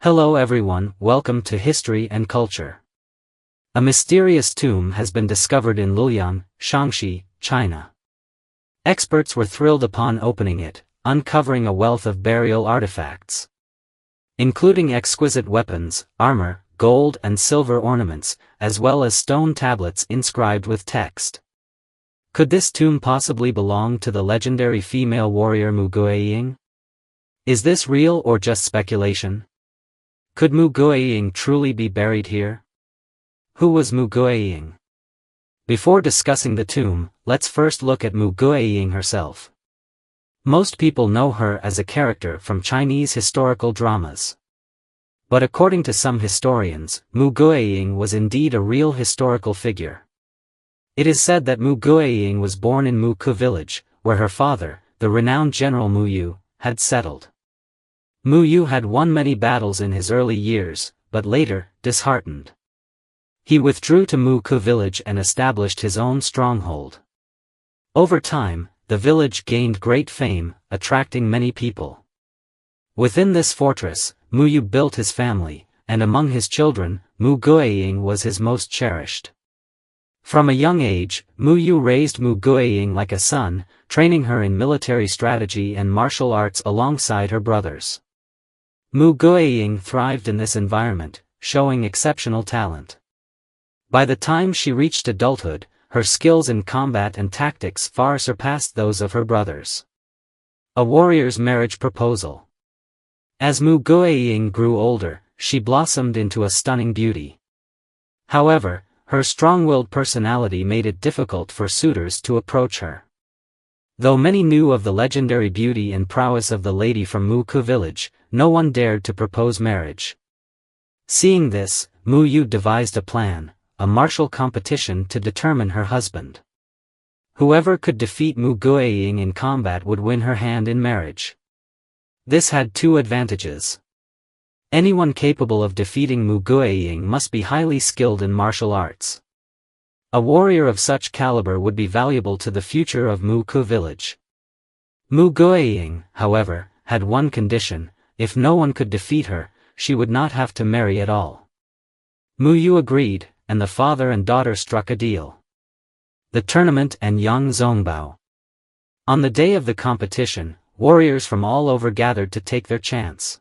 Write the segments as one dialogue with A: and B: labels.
A: Hello everyone, welcome to History and Culture. A mysterious tomb has been discovered in Luoyang, Shaanxi, China. Experts were thrilled upon opening it, uncovering a wealth of burial artifacts, including exquisite weapons, armor, gold and silver ornaments, as well as stone tablets inscribed with text. Could this tomb possibly belong to the legendary female warrior Mu Guiying? Is this real or just speculation? Could Mu Guiying truly be buried here? Who was Mu Guiying? Before discussing the tomb, let's first look at Mu Guiying herself. Most people know her as a character from Chinese historical dramas. But according to some historians, Mu Guiying was indeed a real historical figure. It is said that Mu Guiying was born in Mu Ku village, where her father, the renowned general Mu Yu, had settled. Mu Yu had won many battles in his early years, but later, disheartened, he withdrew to Mu Ku village and established his own stronghold. Over time, the village gained great fame, attracting many people. Within this fortress, Mu Yu built his family, and among his children, Mu Guiying was his most cherished. From a young age, Mu Yu raised Mu Guiying like a son, training her in military strategy and martial arts alongside her brothers. Mu Guiying thrived in this environment, showing exceptional talent. By the time she reached adulthood, her skills in combat and tactics far surpassed those of her brothers. A warrior's marriage proposal. As Mu Guiying grew older, she blossomed into a stunning beauty. However, her strong-willed personality made it difficult for suitors to approach her. Though many knew of the legendary beauty and prowess of the lady from Mu Ku village, no one dared to propose marriage. Seeing this, Mu Yu devised a plan, a martial competition to determine her husband. Whoever could defeat Mu Guiying in combat would win her hand in marriage. This had two advantages. Anyone capable of defeating Mu Guiying must be highly skilled in martial arts. A warrior of such caliber would be valuable to the future of Mu Ku village. Mu Guiying, however, had one condition: if no one could defeat her, she would not have to marry at all. Mu Yu agreed, and the father and daughter struck a deal. The tournament and Yang Zongbao. On the day of the competition, warriors from all over gathered to take their chance.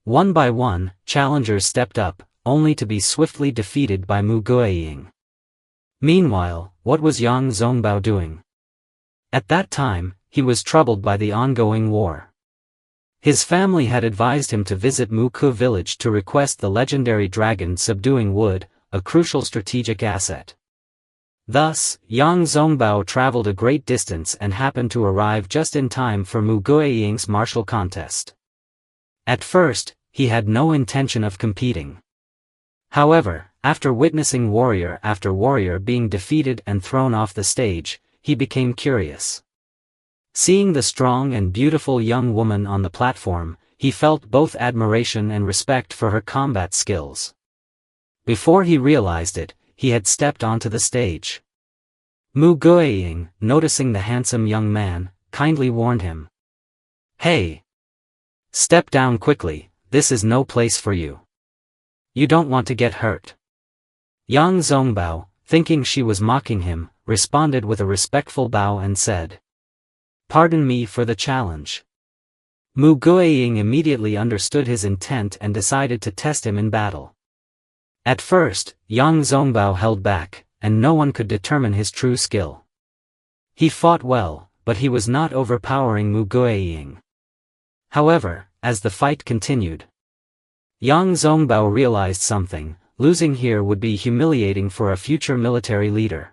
A: One by one, challengers stepped up, only to be swiftly defeated by Mu Guiying. Meanwhile, what was Yang Zongbao doing? At that time, he was troubled by the ongoing war. His family had advised him to visit Mu Ku village to request the legendary dragon subduing wood, a crucial strategic asset. Thus, Yang Zongbao traveled a great distance and happened to arrive just in time for Mu Guiying's martial contest. At first, he had no intention of competing. However, after witnessing warrior after warrior being defeated and thrown off the stage, he became curious. Seeing the strong and beautiful young woman on the platform, he felt both admiration and respect for her combat skills. Before he realized it, he had stepped onto the stage. Mu Guiying, noticing the handsome young man, kindly warned him. "Hey! Step down quickly, this is no place for you. You don't want to get hurt." Yang Zongbao, thinking she was mocking him, responded with a respectful bow and said, "Pardon me for the challenge." Mu Guiying immediately understood his intent and decided to test him in battle. At first, Yang Zongbao held back, and no one could determine his true skill. He fought well, but he was not overpowering Mu Guiying. However, as the fight continued, Yang Zongbao realized something: losing here would be humiliating for a future military leader.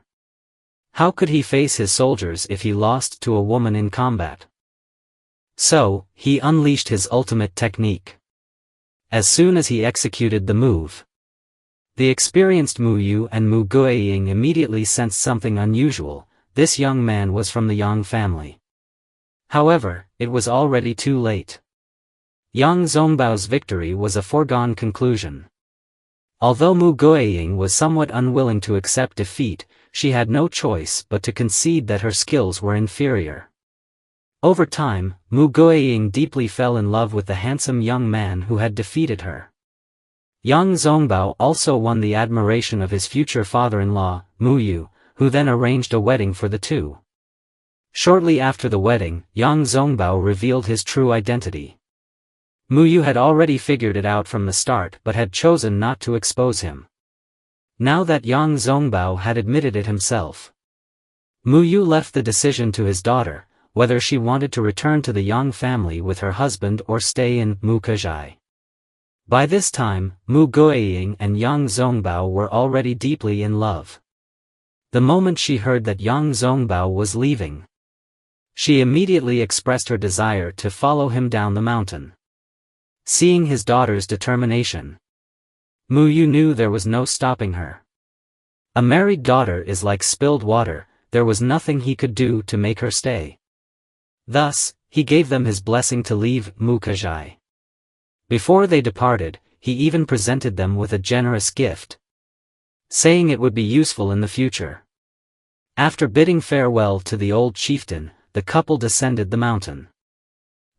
A: How could he face his soldiers if he lost to a woman in combat? So, he unleashed his ultimate technique. As soon as he executed the move, the experienced Mu Yu and Mu Guiying immediately sensed something unusual. This young man was from the Yang family. However, it was already too late. Yang Zongbao's victory was a foregone conclusion. Although Mu Guiying was somewhat unwilling to accept defeat, she had no choice but to concede that her skills were inferior. Over time, Mu Guiying deeply fell in love with the handsome young man who had defeated her. Yang Zongbao also won the admiration of his future father-in-law, Mu Yu, who then arranged a wedding for the two. Shortly after the wedding, Yang Zongbao revealed his true identity. Mu Yu had already figured it out from the start but had chosen not to expose him. Now that Yang Zongbao had admitted it himself, Mu Yu left the decision to his daughter, whether she wanted to return to the Yang family with her husband or stay in Mu Guiying. By this time, Mu Guiying and Yang Zongbao were already deeply in love. The moment she heard that Yang Zongbao was leaving, she immediately expressed her desire to follow him down the mountain. Seeing his daughter's determination, Mu Yu knew there was no stopping her. A married daughter is like spilled water, there was nothing he could do to make her stay. Thus, he gave them his blessing to leave Mu Guiying. Before they departed, he even presented them with a generous gift, saying it would be useful in the future. After bidding farewell to the old chieftain, the couple descended the mountain.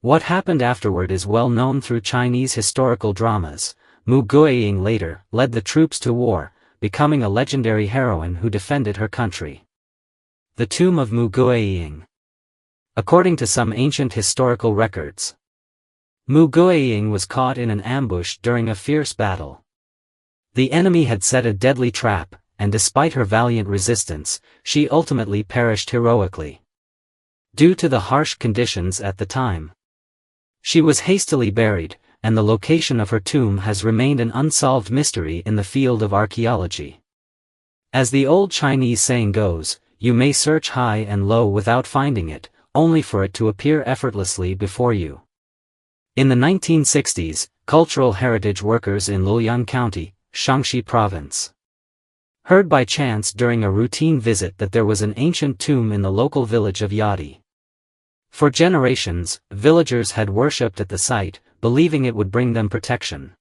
A: What happened afterward is well known through Chinese historical dramas. Mu Guiying later led the troops to war, becoming a legendary heroine who defended her country. The tomb of Mu Guiying. According to some ancient historical records, Mu Guiying was caught in an ambush during a fierce battle. The enemy had set a deadly trap, and despite her valiant resistance, she ultimately perished heroically. Due to the harsh conditions at the time, she was hastily buried, and the location of her tomb has remained an unsolved mystery in the field of archaeology. As the old Chinese saying goes, you may search high and low without finding it, only for it to appear effortlessly before you. In the 1960s, cultural heritage workers in Luoyang County, Shaanxi Province, heard by chance during a routine visit that there was an ancient tomb in the local village of Yadi. For generations, villagers had worshipped at the site, believing it would bring them protection.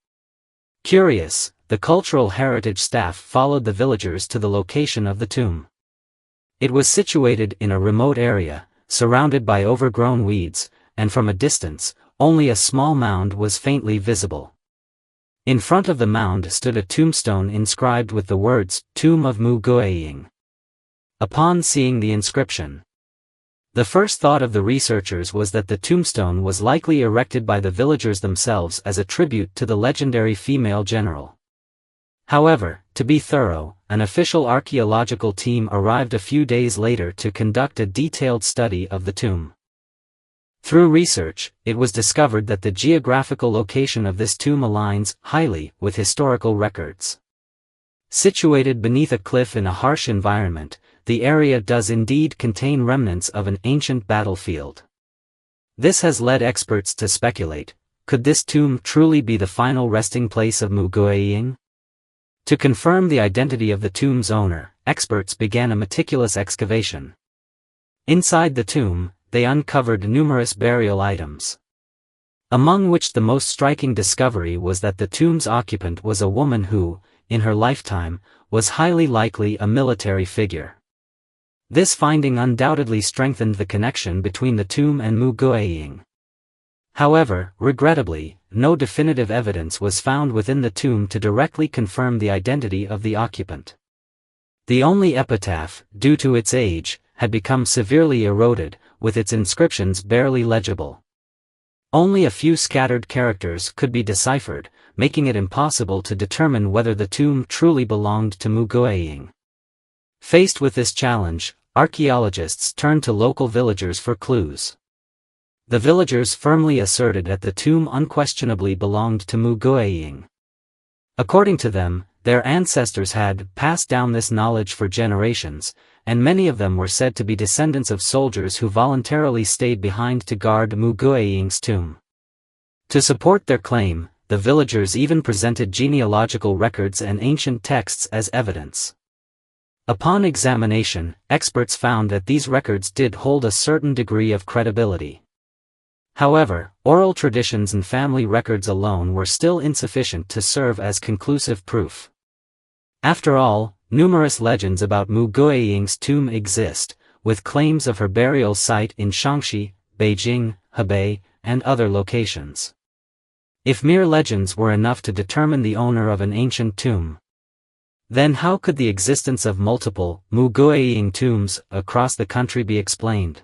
A: Curious, the cultural heritage staff followed the villagers to the location of the tomb. It was situated in a remote area, surrounded by overgrown weeds, and from a distance, only a small mound was faintly visible. In front of the mound stood a tombstone inscribed with the words, Tomb of Mu Guiying. Upon seeing the inscription, the first thought of the researchers was that the tombstone was likely erected by the villagers themselves as a tribute to the legendary female general. However, to be thorough, an official archaeological team arrived a few days later to conduct a detailed study of the tomb. Through research, it was discovered that the geographical location of this tomb aligns highly with historical records. Situated beneath a cliff in a harsh environment, the area does indeed contain remnants of an ancient battlefield. This has led experts to speculate, could this tomb truly be the final resting place of Mu Guiying? To confirm the identity of the tomb's owner, experts began a meticulous excavation. Inside the tomb, they uncovered numerous burial items, among which the most striking discovery was that the tomb's occupant was a woman who, in her lifetime, was highly likely a military figure. This finding undoubtedly strengthened the connection between the tomb and Mu Guiying. However, regrettably, no definitive evidence was found within the tomb to directly confirm the identity of the occupant. The only epitaph, due to its age, had become severely eroded, with its inscriptions barely legible. Only a few scattered characters could be deciphered, making it impossible to determine whether the tomb truly belonged to Mu Guiying. Faced with this challenge, archaeologists turned to local villagers for clues. The villagers firmly asserted that the tomb unquestionably belonged to Mu Guiying. According to them, their ancestors had passed down this knowledge for generations, and many of them were said to be descendants of soldiers who voluntarily stayed behind to guard Mu Guiying's tomb. To support their claim, the villagers even presented genealogical records and ancient texts as evidence. Upon examination, experts found that these records did hold a certain degree of credibility. However, oral traditions and family records alone were still insufficient to serve as conclusive proof. After all, numerous legends about Mu Guiying's tomb exist, with claims of her burial site in Shaanxi, Beijing, Hebei, and other locations. If mere legends were enough to determine the owner of an ancient tomb, then how could the existence of multiple Mu Guiying tombs across the country be explained?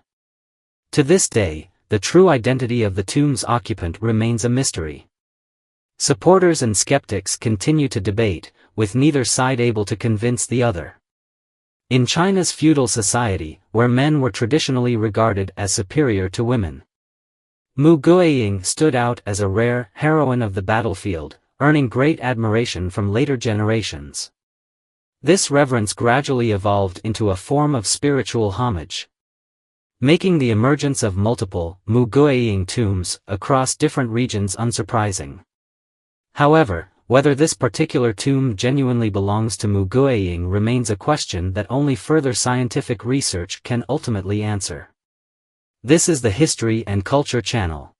A: To this day, the true identity of the tomb's occupant remains a mystery. Supporters and skeptics continue to debate, with neither side able to convince the other. In China's feudal society, where men were traditionally regarded as superior to women, Mu Guiying stood out as a rare heroine of the battlefield, earning great admiration from later generations. This reverence gradually evolved into a form of spiritual homage, making the emergence of multiple Mu Guiying tombs across different regions unsurprising. However, whether this particular tomb genuinely belongs to Mu Guiying remains a question that only further scientific research can ultimately answer. This is the History and Culture channel.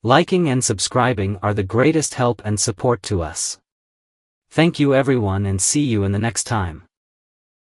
A: Liking and subscribing are the greatest help and support to us. Thank you everyone and see you in the next time.